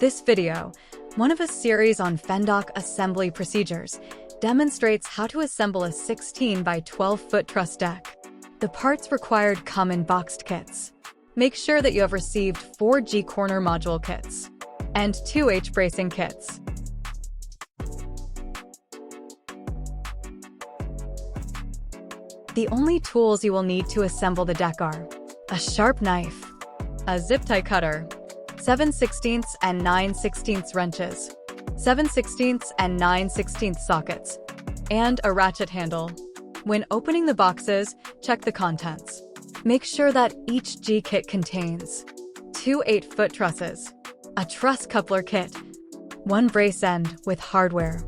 This video, one of a series on Fendock assembly procedures, demonstrates how to assemble a 16 by 12 foot truss deck. The parts required come in boxed kits. Make sure that you have received 4 G-corner module kits and 2 H-bracing kits. The only tools you will need to assemble the deck are a sharp knife, a zip tie cutter, 7/16 and 9/16 wrenches, 7/16 and 9/16 sockets, and a ratchet handle. When opening the boxes, check the contents. Make sure that each G-kit contains 2 8-foot trusses, a truss coupler kit, 1 brace end with hardware,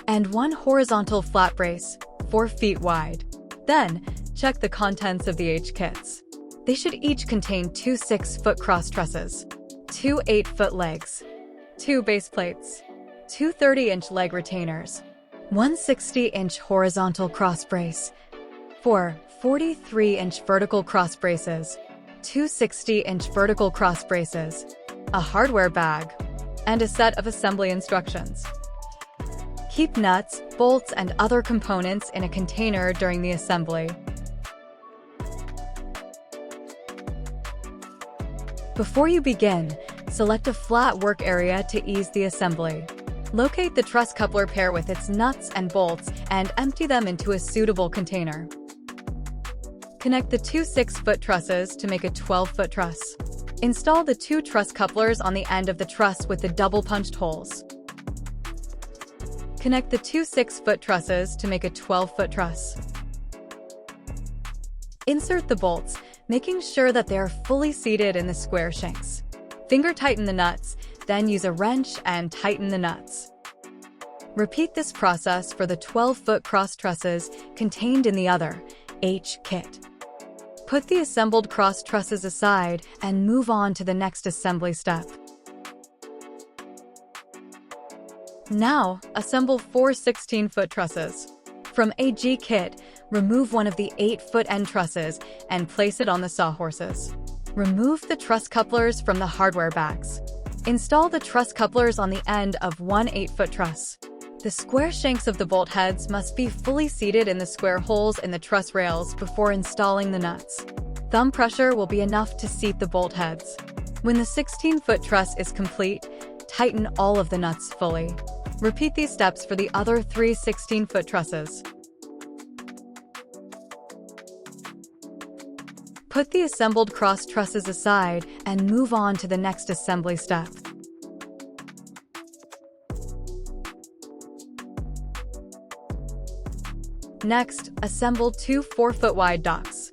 and 1 horizontal flat brace, 4 feet wide. Then, check the contents of the H-kits. They should each contain 2 6-foot cross trusses, 2 8-foot legs, 2 base plates, 2 30-inch leg retainers, 1 60-inch horizontal cross brace, 4 43-inch vertical cross braces, 2 60-inch vertical cross braces, a hardware bag, and a set of assembly instructions. Keep nuts, bolts, and other components in a container during the assembly. Before you begin, select a flat work area to ease the assembly. Locate the truss coupler pair with its nuts and bolts and empty them into a suitable container. Connect the 2 6-foot trusses to make a 12-foot truss. Install the 2 truss couplers on the end of the truss with the double-punched holes. Connect the 2 6-foot trusses to make a 12-foot truss. Insert the bolts, making sure that they are fully seated in the square shanks. Finger tighten the nuts, then use a wrench and tighten the nuts. Repeat this process for the 12-foot cross trusses contained in the other H-kit. Put the assembled cross trusses aside and move on to the next assembly step. Now, assemble 4 16-foot trusses. From a G-kit, remove one of the 8-foot end trusses and place it on the sawhorses. Remove the truss couplers from the hardware bags. Install the truss couplers on the end of one 8-foot truss. The square shanks of the bolt heads must be fully seated in the square holes in the truss rails before installing the nuts. Thumb pressure will be enough to seat the bolt heads. When the 16-foot truss is complete, tighten all of the nuts fully. Repeat these steps for the other 3 16-foot trusses. Put the assembled cross trusses aside and move on to the next assembly step. Next, assemble 2 4-foot wide docks.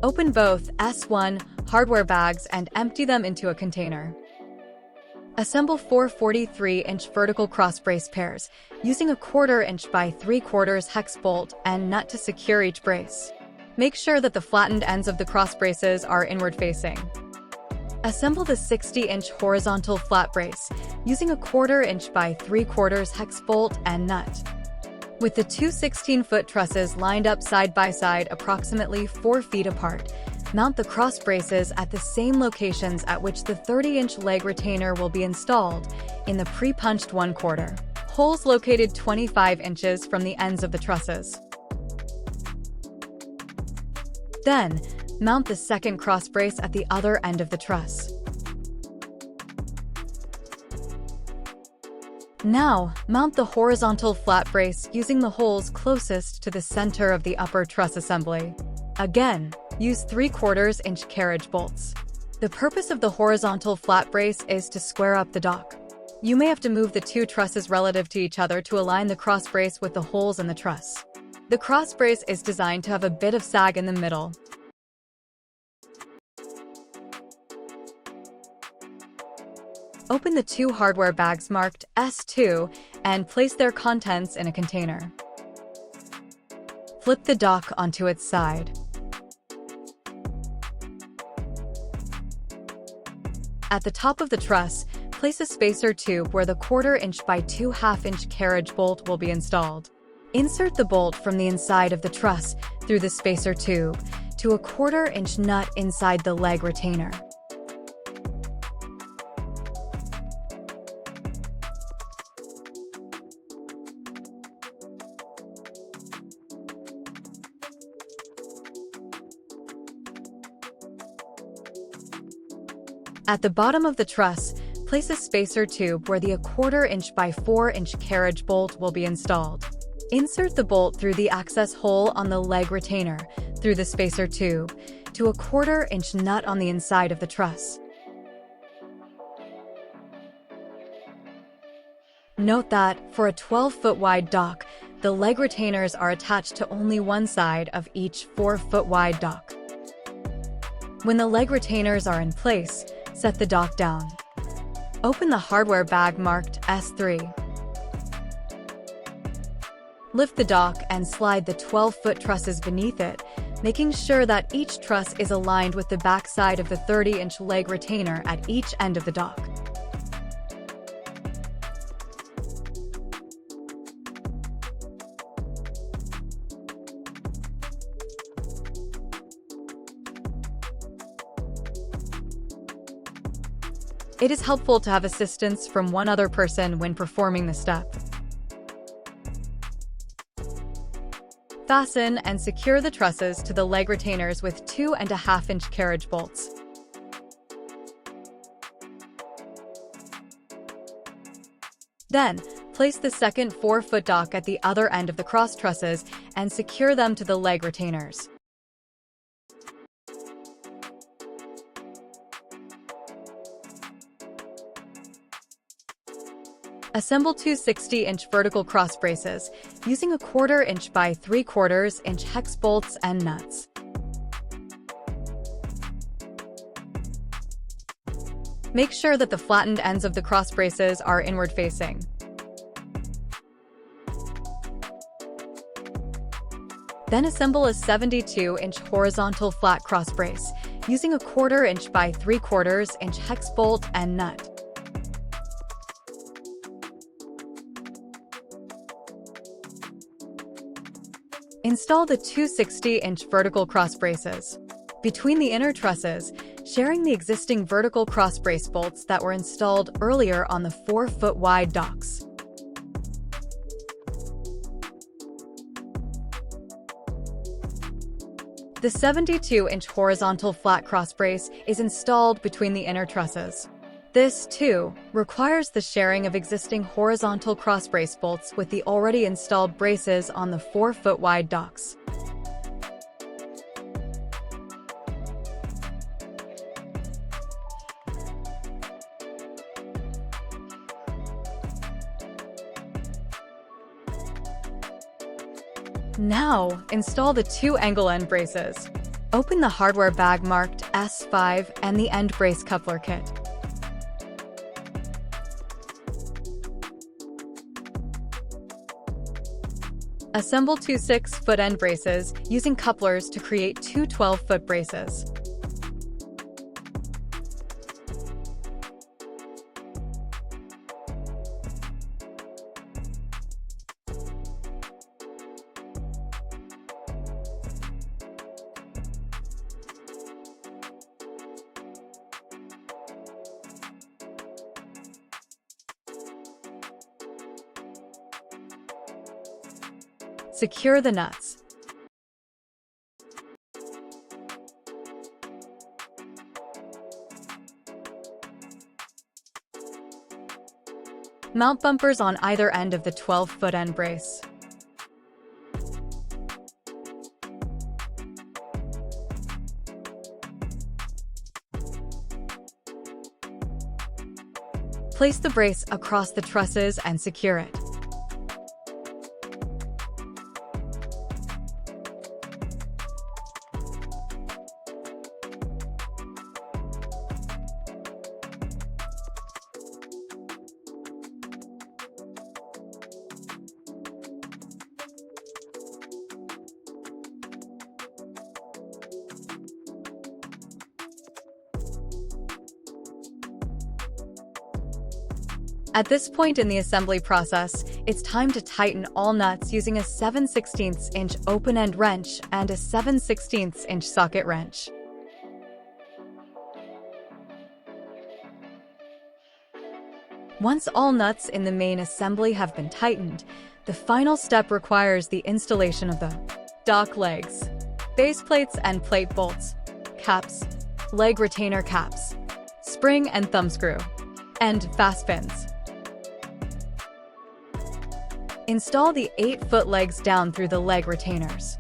Open both S1 hardware bags and empty them into a container. Assemble 4 43-inch vertical cross brace pairs, using a 1/4 inch by 3/4 hex bolt and nut to secure each brace. Make sure that the flattened ends of the cross braces are inward facing. Assemble the 60-inch horizontal flat brace, using a 1/4 inch by 3/4 hex bolt and nut. With the 2 16-foot trusses lined up side by side approximately 4 feet apart, mount the cross braces at the same locations at which the 30-inch leg retainer will be installed in the pre-punched 1/4. Holes located 25 inches from the ends of the trusses. Then, mount the second cross brace at the other end of the truss. Now, mount the horizontal flat brace using the holes closest to the center of the upper truss assembly. Again, use 3/4 inch carriage bolts. The purpose of the horizontal flat brace is to square up the dock. You may have to move the 2 trusses relative to each other to align the cross brace with the holes in the truss. The cross brace is designed to have a bit of sag in the middle. Open the 2 hardware bags marked S2 and place their contents in a container. Flip the dock onto its side. At the top of the truss, place a spacer tube where the 1/4 inch by 2 1/2-inch carriage bolt will be installed. Insert the bolt from the inside of the truss through the spacer tube to a 1/4 inch nut inside the leg retainer. At the bottom of the truss, place a spacer tube where the 1/4 inch by 4 inch carriage bolt will be installed. Insert the bolt through the access hole on the leg retainer, through the spacer tube, to a 1/4 inch nut on the inside of the truss. Note that, for a 12-foot wide dock, the leg retainers are attached to only one side of each 4-foot wide dock. When the leg retainers are in place, set the dock down. Open the hardware bag marked S3. Lift the dock and slide the 12-foot trusses beneath it, making sure that each truss is aligned with the back side of the 30-inch leg retainer at each end of the dock. It is helpful to have assistance from one other person when performing the step. Fasten and secure the trusses to the leg retainers with 2.5-inch carriage bolts. Then, place the second 4-foot dock at the other end of the cross trusses and secure them to the leg retainers. Assemble two 60-inch vertical cross braces using a 1/4 inch by 3/4 inch hex bolts and nuts. Make sure that the flattened ends of the cross braces are inward facing. Then assemble a 72-inch horizontal flat cross brace using a 1/4 inch by 3/4 inch hex bolt and nut. Install the two 60-inch vertical cross braces between the inner trusses, sharing the existing vertical cross brace bolts that were installed earlier on the 4-foot wide docks. The 72-inch horizontal flat cross brace is installed between the inner trusses. This, too, requires the sharing of existing horizontal cross brace bolts with the already installed braces on the 4-foot wide docks. Now, install the two angle end braces. Open the hardware bag marked S5 and the end brace coupler kit. Assemble two 6-foot end braces using couplers to create two 12-foot braces. Secure the nuts. Mount bumpers on either end of the 12-foot end brace. Place the brace across the trusses and secure it. At this point in the assembly process, it's time to tighten all nuts using a 7/16" open-end wrench and a 7/16" socket wrench. Once all nuts in the main assembly have been tightened, the final step requires the installation of the dock legs, base plates and plate bolts, caps, leg retainer caps, spring and thumb screw, and fast pins. Install the 8-foot legs down through the leg retainers.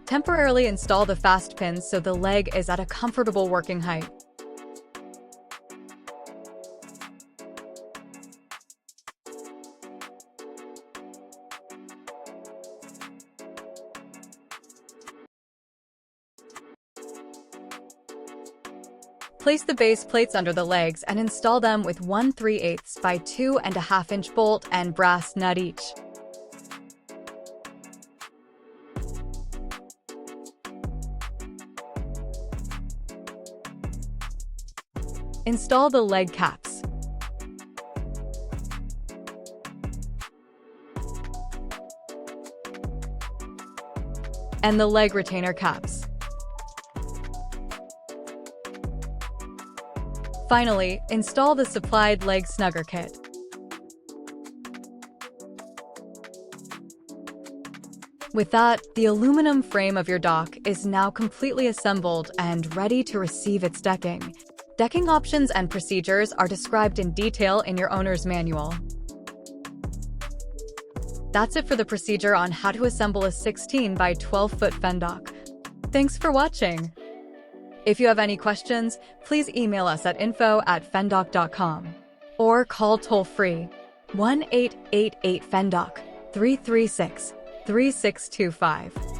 Temporarily install the fast pins so the leg is at a comfortable working height. Place the base plates under the legs and install them with 1/3 by 2.5 inch bolt and brass nut each. Install the leg caps. And the leg retainer caps. Finally, install the supplied leg snugger kit. With that, the aluminum frame of your dock is now completely assembled and ready to receive its decking. Decking options and procedures are described in detail in your owner's manual. That's it for the procedure on how to assemble a 16 by 12-foot Fendock. Thanks for watching. If you have any questions, please email us at info@fendock.com or call toll-free 1-888-FENDOCK 336-3625.